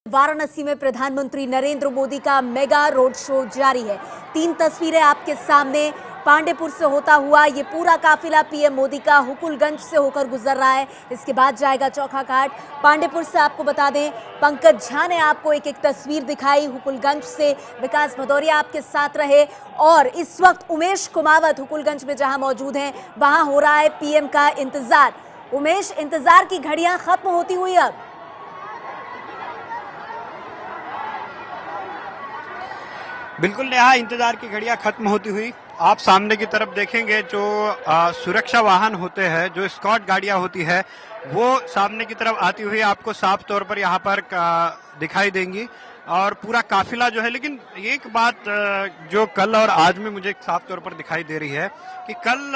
वाराणसी में प्रधानमंत्री नरेंद्र मोदी का मेगा रोड शो जारी है। 3 तस्वीरें आपके सामने। पांडेपुर से होता हुआ ये पूरा काफिला पीएम मोदी का हुकुलगंज से होकर गुजर रहा है। इसके बाद जाएगा चौका घाट। पांडेपुर से आपको बता दें, पंकज झा ने आपको एक एक तस्वीर दिखाई हुकुलगंज से। विकास भदौरिया आपके साथ रहे और इस वक्त उमेश कुमावत हुकुलगंज में जहां मौजूद हैं, वहां हो रहा है पीएम का इंतजार। उमेश, इंतजार की घड़ियां खत्म होती हुई अब। बिल्कुल नेहा, इंतजार की घड़ियां खत्म होती हुई आप सामने की तरफ देखेंगे जो सुरक्षा वाहन होते हैं, जो स्कॉट गाड़ियां होती है, वो सामने की तरफ आती हुई आपको साफ तौर पर यहाँ पर दिखाई देंगी और पूरा काफिला जो है। लेकिन एक बात जो कल और आज में मुझे साफ तौर पर दिखाई दे रही है कि कल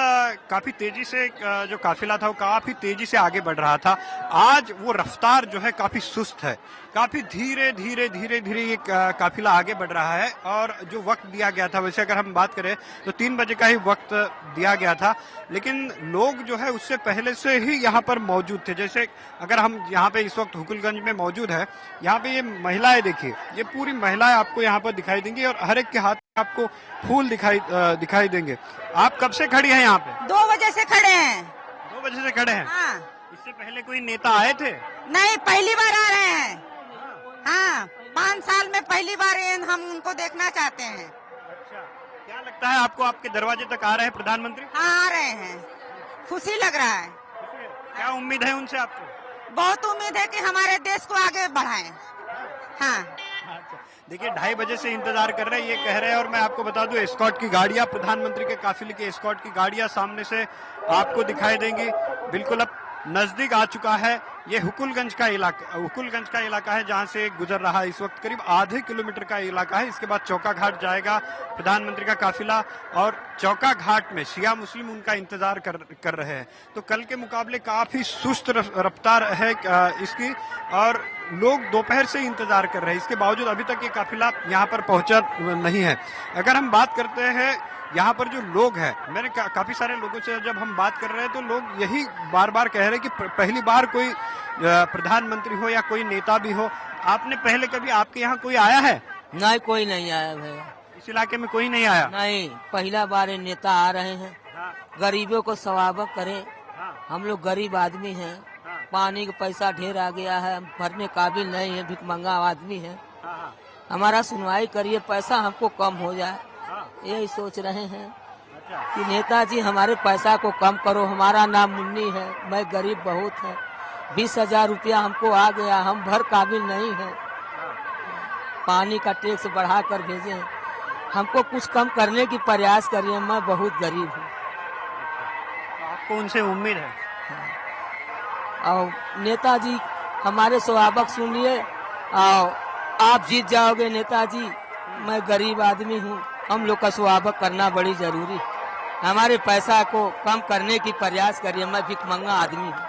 काफी तेजी से जो काफिला था वो काफी तेजी से आगे बढ़ रहा था। आज वो रफ्तार जो है काफी सुस्त है, काफी धीरे धीरे धीरे धीरे ये काफिला आगे बढ़ रहा है। और जो वक्त दिया गया था, वैसे अगर हम बात करें तो 3 बजे का ही वक्त दिया गया था, लेकिन लोग जो है उससे पहले से ही यहाँ पर मौजूद थे। जैसे अगर हम यहाँ पे इस वक्त हुकुलगंज में मौजूद है, यहाँ पे ये महिलाएं देखिए, ये पूरी महिलाएं आपको यहाँ पर दिखाई देंगी और हर एक के हाथ में आपको फूल दिखाई देंगे। आप कब से खड़ी हैं यहाँ पे? 2 बजे से खड़े हैं। 2 बजे से खड़े हैं? हाँ। इससे पहले कोई नेता आए थे? नहीं, पहली बार आ रहे हैं। हाँ, 5 साल में पहली बार हम उनको देखना चाहते हैं। अच्छा, क्या लगता है आपको, आपके दरवाजे तक आ रहे हैं प्रधानमंत्री? हाँ, आ रहे हैं। खुशी लग रहा है। क्या उम्मीद है उनसे आपको? बहुत उम्मीद है कि हमारे देश को आगे बढ़ाएं। हाँ। देखिए, 2:30 बजे से इंतजार कर रहे हैं, ये कह रहे हैं। और मैं आपको बता दूं, एस्कॉर्ट की गाड़ियां, प्रधानमंत्री के काफिले की एस्कॉर्ट की गाड़ियां सामने से आपको दिखाई देंगी। बिल्कुल अब नजदीक आ चुका है ये हुकुलगंज का इलाका है जहां से गुजर रहा है। इस वक्त करीब आधे किलोमीटर का इलाका है। इसके बाद चौका घाट जाएगा प्रधानमंत्री का काफिला और चौका घाट में शिया मुस्लिम उनका इंतजार कर रहे हैं। तो कल के मुकाबले काफी सुस्त रफ्तार है इसकी और लोग दोपहर से इंतजार कर रहे हैं। इसके बावजूद अभी तक ये काफिला यहाँ पर पहुंचा नहीं है। अगर हम बात करते हैं यहाँ पर जो लोग हैं, मैंने काफी सारे लोगों से जब हम बात कर रहे हैं तो लोग यही बार बार कह रहे हैं कि पहली बार कोई प्रधानमंत्री हो या कोई नेता भी हो। आपने पहले कभी, आपके यहाँ कोई आया है? नहीं, कोई नहीं आया भैया। इस इलाके में कोई नहीं आया? नहीं, पहला बार नेता आ रहे हैं। हाँ। गरीबों को स्वागत करें। हाँ। हम लोग गरीब आदमी हैं। हाँ। पानी का पैसा ढेर आ गया है, हम भरने काबिल नहीं है, भिखमंगा आदमी है। हाँ। हमारा सुनवाई करिए, पैसा हमको कम हो जाए, यही सोच रहे हैं। अच्छा। कि नेताजी हमारे पैसा को कम करो। हमारा नाम मुन्नी है, मैं गरीब बहुत है। 20,000 रुपया हमको आ गया, हम भर काबिल नहीं है। पानी का टैक्स बढ़ा कर भेजे, हमको कुछ कम करने की प्रयास करिए, मैं बहुत गरीब हूँ। आपको उनसे उम्मीद है? और नेताजी हमारे स्वागत सुनिए और आप जीत जाओगे नेताजी। मैं गरीब आदमी हूँ, हम लोग का स्वागत करना बड़ी जरूरी। हमारे पैसा को कम करने की प्रयास करिए, मैं भिखमंगा आदमी हूँ।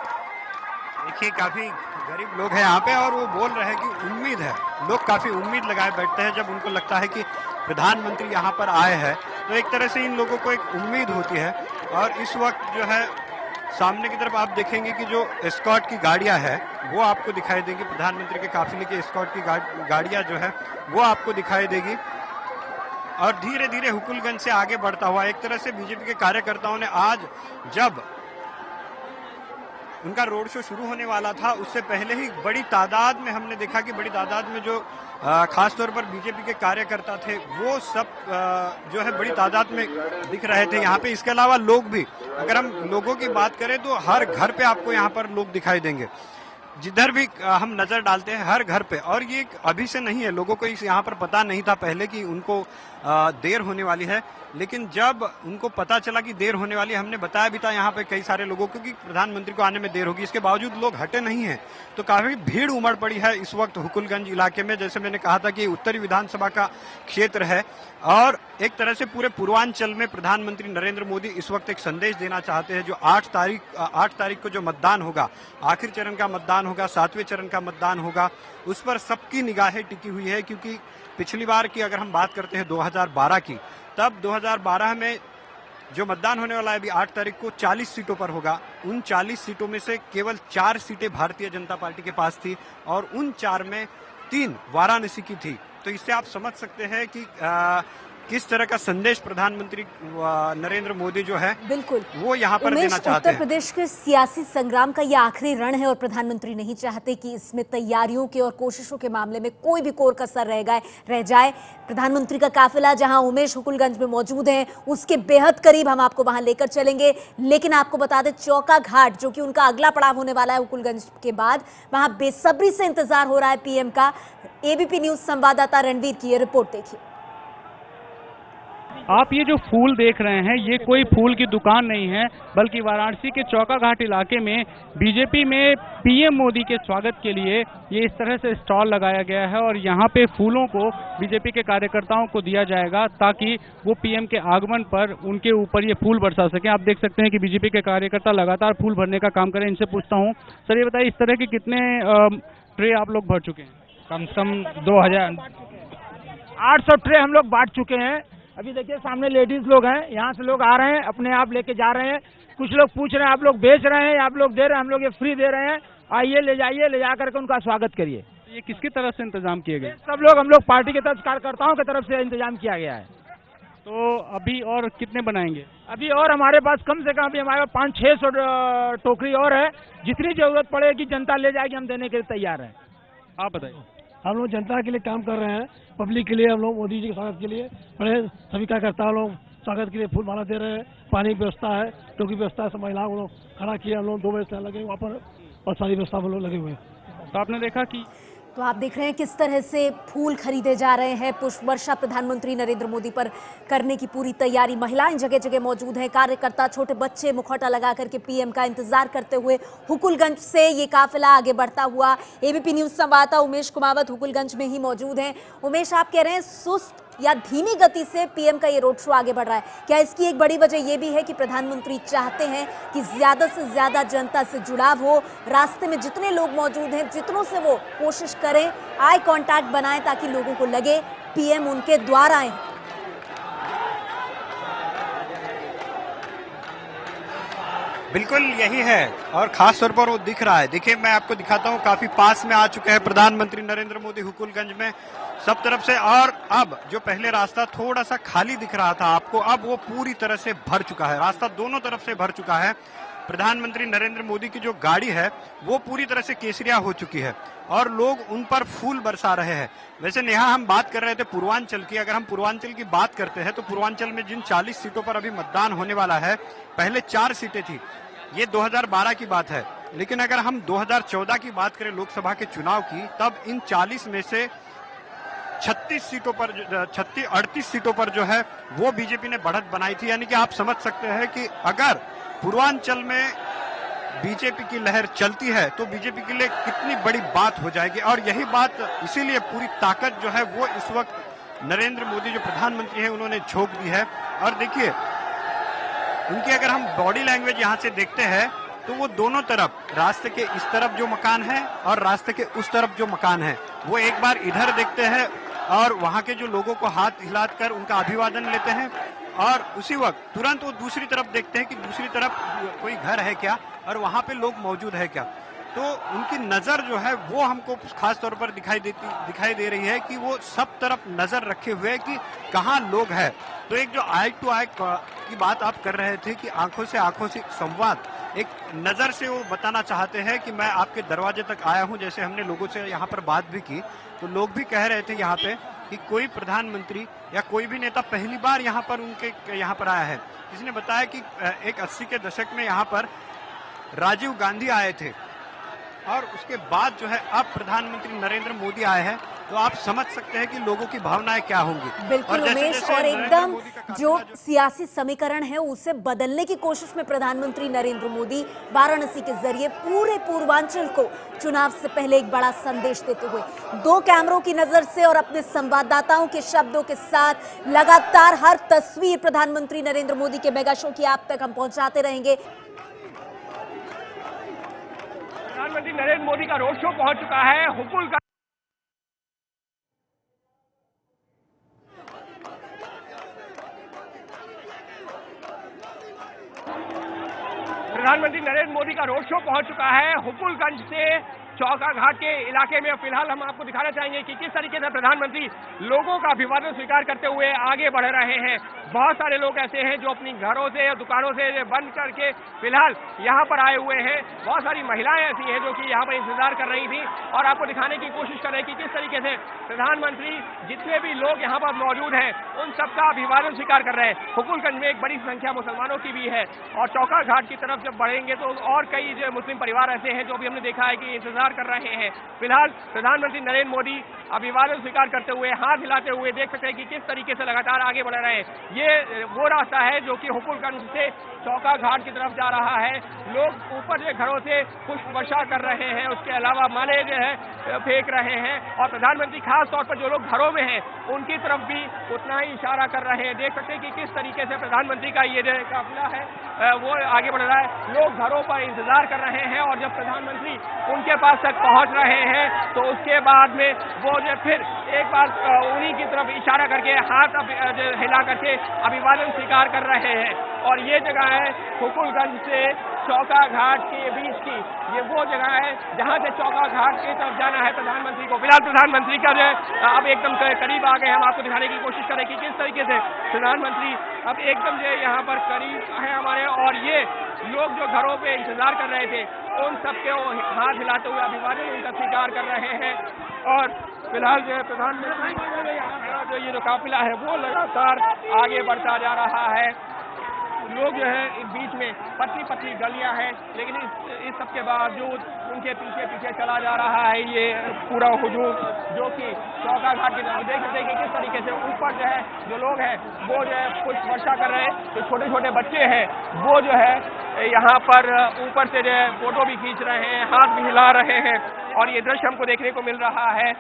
देखिए, काफी गरीब लोग हैं यहाँ पे और वो बोल रहे हैं कि उम्मीद है। लोग काफी उम्मीद लगाए बैठते हैं जब उनको लगता है कि प्रधानमंत्री यहाँ पर आए हैं, तो एक तरह से इन लोगों को एक उम्मीद होती है। और इस वक्त जो है सामने की तरफ आप देखेंगे कि जो एस्कॉर्ट की गाड़ियां है वो आपको दिखाई देंगी। प्रधानमंत्री के काफिले की एस्कॉर्ट की गाड़ियां जो है वो आपको दिखाई देगी और धीरे धीरे हुकुलगंज से आगे बढ़ता हुआ। एक तरह से बीजेपी के कार्यकर्ताओं ने आज जब उनका रोड शो शुरू होने वाला था, उससे पहले ही बड़ी तादाद में हमने देखा कि बड़ी तादाद में जो खास तौर पर बीजेपी के कार्यकर्ता थे वो सब जो है बड़ी तादाद में दिख रहे थे यहाँ पे। इसके अलावा लोग भी, अगर हम लोगों की बात करें तो हर घर पे आपको यहाँ पर लोग दिखाई देंगे। जिधर भी हम नजर डालते हैं हर घर पे, और ये अभी से नहीं है, लोगों को इस यहाँ पर पता नहीं था पहले कि उनको देर होने वाली है। लेकिन जब उनको पता चला कि देर होने वाली है, हमने बताया भी था यहाँ पे कई सारे लोगों को कि प्रधानमंत्री को आने में देर होगी, इसके बावजूद लोग हटे नहीं हैं। तो काफी भीड़ उमड़ पड़ी है इस वक्त हुकुलगंज इलाके में। जैसे मैंने कहा था कि उत्तरी विधानसभा का क्षेत्र है और एक तरह से पूरे पूर्वांचल में प्रधानमंत्री नरेंद्र मोदी इस वक्त एक संदेश देना चाहते हैं। जो 8 तारीख को जो मतदान होगा, आखिरी चरण का मतदान होगा, 7वें चरण का मतदान होगा, उस पर सबकी निगाहें टिकी हुई है। क्योंकि पिछली बार की अगर हम बात करते हैं 2012 की, तब 2012 में जो मतदान होने वाला है अभी 8 तारीख को 40 सीटों पर होगा। उन 40 सीटों में से केवल 4 सीटें भारतीय जनता पार्टी के पास थी और उन 4 में 3 वाराणसी की थी। तो इससे आप समझ सकते हैं कि किस तरह का संदेश प्रधानमंत्री नरेंद्र मोदी जो है बिल्कुल वो यहाँ पर उमेश, देना चाहते उत्तर हैं। प्रदेश के सियासी संग्राम का ये आखिरी रण है और प्रधानमंत्री नहीं चाहते कि इसमें तैयारियों के और कोशिशों के मामले में कोई भी कोर कसर रह जाए। प्रधानमंत्री का काफिला जहां उमेश हुकुलगंज में मौजूद है, उसके बेहद करीब हम आपको वहां लेकर चलेंगे। लेकिन आपको बता दें, चौका घाट जो कि उनका अगला पड़ाव होने वाला है हुकुलगंज के बाद, वहां बेसब्री से इंतजार हो रहा है पीएम का। एबीपी न्यूज संवाददाता रणवीर की ये रिपोर्ट देखिए। आप ये जो फूल देख रहे हैं, ये कोई फूल की दुकान नहीं है, बल्कि वाराणसी के चौका घाट इलाके में बीजेपी में पीएम मोदी के स्वागत के लिए ये इस तरह से स्टॉल लगाया गया है और यहाँ पे फूलों को बीजेपी के कार्यकर्ताओं को दिया जाएगा ताकि वो पीएम के आगमन पर उनके ऊपर ये फूल बरसा सके। आप देख सकते हैं कि बीजेपी के कार्यकर्ता लगातार फूल भरने का काम करें। इनसे पूछता हूँ, सर ये बताइए, इस तरह के कितने ट्रे आप लोग भर चुके हैं? कम से कम 2800 ट्रे हम लोग बांट चुके हैं। अभी देखिए सामने लेडीज लोग हैं, यहाँ से लोग आ रहे हैं, अपने आप लेके जा रहे हैं। कुछ लोग पूछ रहे हैं आप लोग बेच रहे हैं, आप लोग दे रहे हैं, हम लोग ये फ्री दे रहे हैं, आइए ले जाइए, ले जा करके उनका स्वागत करिए। ये किसकी तरफ से इंतजाम किए गए? सब लोग हम लोग पार्टी के तरफ, कार्यकर्ताओं की तरफ से इंतजाम किया गया है। तो अभी और कितने बनाएंगे? अभी और हमारे पास कम से कम अभी हमारे पास 500-600 टोकरी और है। जितनी जरूरत पड़ेगी जनता ले जाएगी, हम देने के लिए तैयार हैं। आप बताइए। हम लोग जनता के लिए काम कर रहे हैं, पब्लिक के लिए। हम लोग मोदी जी के स्वागत के लिए बड़े सभी कार्यकर्ता लोग स्वागत के लिए फूल माला दे रहे हैं। पानी की व्यवस्था है, टोकरी व्यवस्था है, सब महिलाओं को लोग खड़ा किया। हम लोग 2 बजे से लगे वहाँ पर और सारी व्यवस्था हम लोग लगे हुए हैं। तो आपने देखा कि तो आप देख रहे हैं किस तरह से फूल खरीदे जा रहे हैं। पुष्प वर्षा प्रधानमंत्री नरेंद्र मोदी पर करने की पूरी तैयारी। महिलाएं जगह जगह मौजूद हैं, कार्यकर्ता, छोटे बच्चे मुखौटा लगा करके पीएम का इंतजार करते हुए हुकुलगंज से ये काफिला आगे बढ़ता हुआ। एबीपी न्यूज संवाददाता उमेश कुमावत हुकुलगंज में ही मौजूद हैं। उमेश, आप कह रहे हैं सुस्त या धीमी गति से पीएम का ये रोड शो आगे बढ़ रहा है, क्या इसकी एक बड़ी वजह ये भी है कि प्रधानमंत्री चाहते हैं कि ज्यादा से ज्यादा जनता से जुड़ाव हो, रास्ते में जितने लोग मौजूद हैं जितनों से वो कोशिश करें, आई कांटेक्ट बनाएं ताकि लोगों को लगे पीएम उनके द्वार आए? बिल्कुल यही है और खास तौर पर वो दिख रहा है। देखिए मैं आपको दिखाता हूँ, काफी पास में आ चुके हैं प्रधानमंत्री नरेंद्र मोदी हुकुलगंज में सब तरफ से। और अब जो पहले रास्ता थोड़ा सा खाली दिख रहा था आपको, अब वो पूरी तरह से भर चुका है। रास्ता दोनों तरफ से भर चुका है। प्रधानमंत्री नरेंद्र मोदी की जो गाड़ी है वो पूरी तरह से केसरिया हो चुकी है और लोग उन पर फूल बरसा रहे हैं। वैसे नेहा, हम बात कर रहे थे पूर्वांचल की। अगर हम पूर्वांचल की बात करते हैं तो पूर्वांचल में जिन 40 सीटों पर अभी मतदान होने वाला है, पहले 4 सीटें थी। ये 2012 की बात है। लेकिन अगर हम 2014 की बात करें लोकसभा के चुनाव की, तब इन 40 में से 38 सीटों पर जो है वो बीजेपी ने बढ़त बनाई थी। यानी कि आप समझ सकते हैं कि अगर पूर्वांचल में बीजेपी की लहर चलती है तो बीजेपी के लिए कितनी बड़ी बात हो जाएगी। और यही बात, इसीलिए पूरी ताकत जो है वो इस वक्त नरेंद्र मोदी जो प्रधानमंत्री हैं उन्होंने झोंक दी है। और देखिए उनकी अगर हम बॉडी लैंग्वेज यहाँ से देखते हैं तो वो दोनों तरफ, रास्ते के इस तरफ जो मकान है और रास्ते के उस तरफ जो मकान है, वो एक बार इधर देखते हैं और वहाँ के जो लोगों को हाथ हिलाकर उनका अभिवादन लेते हैं और उसी वक्त तुरंत वो दूसरी तरफ देखते हैं कि दूसरी तरफ कोई घर है क्या और वहाँ पे लोग मौजूद है क्या। तो उनकी नजर जो है वो हमको खास तौर पर दिखाई दे रही है कि वो सब तरफ नजर रखे हुए कि कहाँ लोग हैं। तो एक जो आई टू आई की बात आप कर रहे थे कि आंखों से संवाद, एक नजर से वो बताना चाहते हैं कि मैं आपके दरवाजे तक आया हूं। जैसे हमने लोगों से यहाँ पर बात भी की तो लोग भी कह रहे थे यहाँ पे कि कोई प्रधानमंत्री या कोई भी नेता पहली बार यहाँ पर आया है। जिसने बताया कि एक 80 के दशक में यहाँ पर राजीव गांधी आए थे और उसके बाद जो है अब प्रधानमंत्री नरेंद्र मोदी आए हैं। तो आप समझ सकते हैं कि लोगों की भावनाएं क्या होंगी। बिल्कुल उमेश, और एकदम जो सियासी समीकरण है उसे बदलने की कोशिश में प्रधानमंत्री नरेंद्र मोदी वाराणसी के जरिए पूरे पूर्वांचल को चुनाव से पहले एक बड़ा संदेश देते हुए 2 कैमरों की नजर से और अपने संवाददाताओं के शब्दों के साथ लगातार हर तस्वीर प्रधानमंत्री नरेंद्र मोदी के मेगा शो की आप तक हम पहुंचाते रहेंगे। प्रधानमंत्री नरेंद्र मोदी का रोड शो पहुंच चुका है हुकुलगंज। प्रधानमंत्री नरेंद्र मोदी का रोड शो पहुंच चुका है हुकुलगंज से चौका घाट के इलाके में फिलहाल हम आपको दिखाना चाहेंगे कि किस तरीके से प्रधानमंत्री लोगों का अभिवादन स्वीकार करते हुए आगे बढ़ रहे हैं। बहुत सारे लोग ऐसे हैं जो अपनी घरों से या दुकानों से बंद करके फिलहाल यहाँ पर आए हुए हैं। बहुत सारी महिलाएं ऐसी हैं जो कि यहाँ पर इंतजार कर रही थी और आपको दिखाने की कोशिश कर रहे हैं कि किस तरीके से प्रधानमंत्री जितने भी लोग यहाँ पर मौजूद हैं उन सबका अभिवादन स्वीकार कर रहे हैं। हुकुलगंज में एक बड़ी संख्या मुसलमानों की भी है और चौका घाट की तरफ जब बढ़ेंगे तो और कई जो मुस्लिम परिवार ऐसे हैं जो भी हमने देखा है कि इंतजार कर रहे हैं। फिलहाल प्रधानमंत्री नरेंद्र मोदी अभिवादन स्वीकार करते हुए हाथ हिलाते हुए देख सकते हैं कि किस तरीके से लगातार आगे बढ़ रहे हैं। ये वो रास्ता है जो कि हुकुलगंज से चौका घाट की तरफ जा रहा है। लोग ऊपर से घरों से पुष्प वर्षा कर रहे हैं, उसके अलावा माले जो है फेंक रहे हैं और प्रधानमंत्री खास तौर पर जो लोग घरों में हैं उनकी तरफ भी उतना ही इशारा कर रहे हैं। देख सकते हैं कि किस तरीके से प्रधानमंत्री का ये जो काफिला है वो आगे बढ़ रहा है। लोग घरों पर इंतजार कर रहे हैं और जब प्रधानमंत्री उनके पास तक पहुंच रहे हैं तो उसके बाद में वो जो फिर एक बार उन्हीं की तरफ इशारा करके हाथ हिला करके अभिवादन स्वीकार कर रहे हैं। और ये जगह है हुकुलगंज से चौका घाट के बीच की, ये वो जगह है जहां से चौका घाट की तरफ जाना है प्रधानमंत्री को। फिलहाल प्रधानमंत्री का जो अब एकदम करीब आ गए, हम आपको दिखाने की कोशिश करें कि किस तरीके से प्रधानमंत्री अब एकदम जो यहाँ पर करीब है हमारे। और ये लोग जो घरों पे इंतजार कर रहे थे उन सबके हाथ हिलाते हुए अभिवादन उनका स्वीकार कर रहे हैं। और फिलहाल जो है प्रधानमंत्री जो ये जो काफिला है वो लगातार आगे बढ़ता जा रहा है। लोग जो है इस बीच में पतली पतली गलियां हैं लेकिन इस सब के बावजूद उनके पीछे पीछे चला जा रहा है ये पूरा हुजूम जो कि चौका घाट की तरफ। देख सकते हैं कि किस तरीके से ऊपर जो है जो लोग हैं वो जो है कुछ वर्षा कर रहे हैं। जो छोटे छोटे बच्चे हैं वो जो है यहाँ पर ऊपर से जो है फोटो भी खींच रहे हैं, हाथ भी हिला रहे हैं। और ये दृश्य हमको देखने को मिल रहा है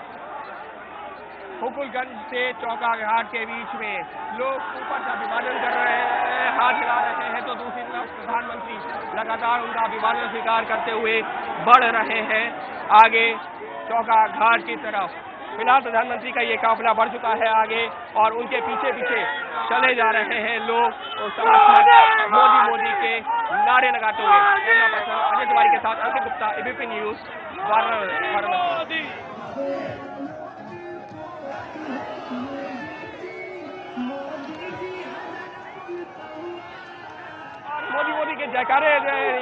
हुकुलगंज से चौका घाट के बीच में। लोग ऊपर से अभिवादन कर रहे हैं, हाथ हिला रहे हैं, तो दूसरी तरफ प्रधानमंत्री लगातार उनका अभिवादन स्वीकार करते हुए बढ़ रहे हैं आगे चौका घाट की तरफ। फिलहाल प्रधानमंत्री का ये काफिला बढ़ चुका है आगे और उनके पीछे पीछे चले जा रहे हैं लोग और समर्थक मोदी मोदी के नारे लगाते हुए। कैमरा पर्सन अजय तिवारी के साथ अंकित गुप्ता, एबीपी न्यूज, वाराणसी। मोदी मोदी के जयकारे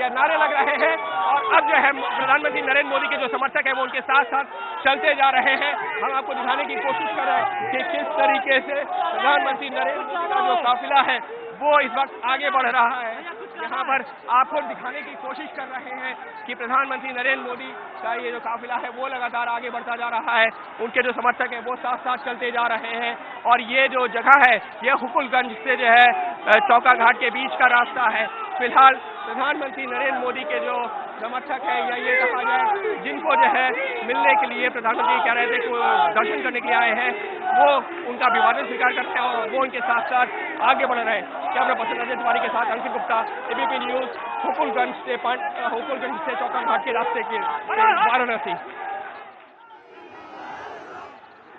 या नारे लग रहे हैं और अब जो है प्रधानमंत्री नरेंद्र मोदी के जो समर्थक हैं वो उनके साथ साथ चलते जा रहे हैं। हम आपको दिखाने की कोशिश कर रहे हैं कि किस तरीके से प्रधानमंत्री नरेंद्र मोदी का जो काफिला है वो इस वक्त आगे बढ़ रहा है। यहाँ पर आपको दिखाने की कोशिश कर रहे हैं कि प्रधानमंत्री नरेंद्र मोदी का ये जो काफिला है वो लगातार आगे बढ़ता जा रहा है। उनके जो समर्थक हैं वो साथ साथ चलते जा रहे हैं और ये जो जगह है ये हुकुलगंज से जो है चौका घाट के बीच का रास्ता है। फिलहाल प्रधानमंत्री नरेंद्र मोदी के जो समर्थक है या ये कहा जाए जिनको जो है मिलने के लिए प्रधानमंत्री कह रहे थे कि दर्शन करने के लिए आए हैं वो उनका अभिवादन स्वीकार करते हैं और वो उनके साथ साथ आगे बढ़ रहे हैं। कैमरा पर्सन अजय तिवारी के साथ अंकित गुप्ता, एबीपी न्यूज, हुकुलगंज से चौका घाट के रास्ते के वाराणसी।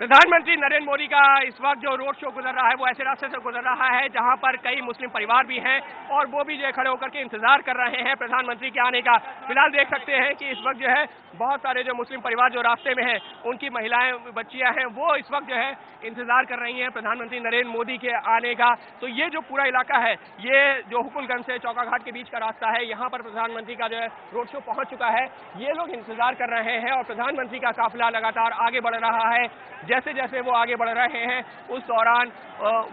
प्रधानमंत्री नरेंद्र मोदी का इस वक्त जो रोड शो गुजर रहा है वो ऐसे रास्ते से गुजर रहा है जहां पर कई मुस्लिम परिवार भी हैं और वो भी जो है खड़े होकर के इंतजार कर रहे हैं प्रधानमंत्री के आने का। फिलहाल देख सकते हैं कि इस वक्त जो है बहुत सारे जो मुस्लिम परिवार जो रास्ते में हैं उनकी महिलाएं बच्चियां हैं वो इस वक्त जो है इंतजार कर रही हैं प्रधानमंत्री नरेंद्र मोदी के आने का। तो ये जो पूरा इलाका है ये जो हुकुलगंज से चौका घाट के बीच का रास्ता है यहाँ पर प्रधानमंत्री का जो है रोड शो पहुंच चुका है। ये लोग इंतजार कर रहे हैं और प्रधानमंत्री का काफिला लगातार आगे बढ़ रहा है। जैसे जैसे वो आगे बढ़ रहे हैं उस दौरान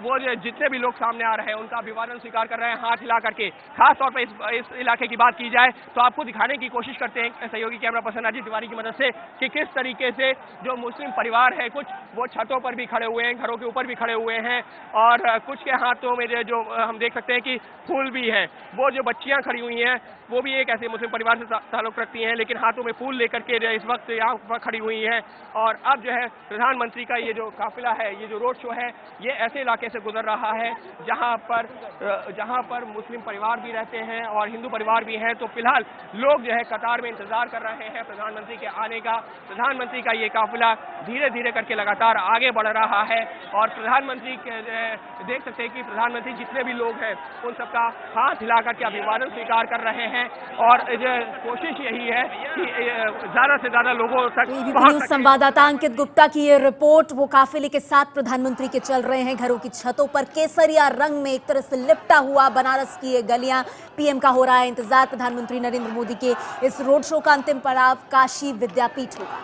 वो जो जितने भी लोग सामने आ रहे हैं उनका अभिवादन स्वीकार कर रहे हैं हाथ हिला करके। खास तौर पर इस इलाके की बात की जाए तो आपको दिखाने की कोशिश करते हैं सहयोगी कैमरा पर्सन अजय तिवारी की मदद से कि किस तरीके से जो मुस्लिम परिवार है कुछ वो छतों पर भी खड़े हुए हैं, घरों के ऊपर भी खड़े हुए हैं और कुछ के हाथों में जो हम देख सकते हैं कि फूल भी हैं। वो जो बच्चियां खड़ी हुई हैं वो भी एक ऐसे मुस्लिम परिवार से ताल्लुक रखती हैं लेकिन हाथों में फूल लेकर के इस वक्त यहाँ पर खड़ी हुई हैं। और अब जो है प्रधानमंत्री प्रधानमंत्री का ये जो काफिला है, ये जो रोड शो है, ये ऐसे इलाके से गुजर रहा है जहां पर मुस्लिम परिवार भी रहते हैं और हिंदू परिवार भी हैं। तो फिलहाल लोग जो है कतार में इंतजार कर रहे हैं प्रधानमंत्री के आने का। प्रधानमंत्री का ये काफिला धीरे धीरे करके लगातार आगे बढ़ रहा है और प्रधानमंत्री देख सकते हैं कि प्रधानमंत्री जितने भी लोग हैं उन सबका हाथ हिला करके अभिवादन स्वीकार कर रहे हैं और कोशिश यही है कि ज्यादा से ज्यादा लोगों तक न्यूज़ संवाददाता अंकित गुप्ता की ये रिपोर्ट। वो काफिले के साथ प्रधानमंत्री के चल रहे हैं। घरों की छतों पर केसरिया रंग में एक तरह से लिपटा हुआ बनारस की ये गलियां। पीएम का हो रहा है इंतजार। प्रधानमंत्री नरेंद्र मोदी के इस रोड शो का अंतिम पड़ाव काशी विद्यापीठ होगा।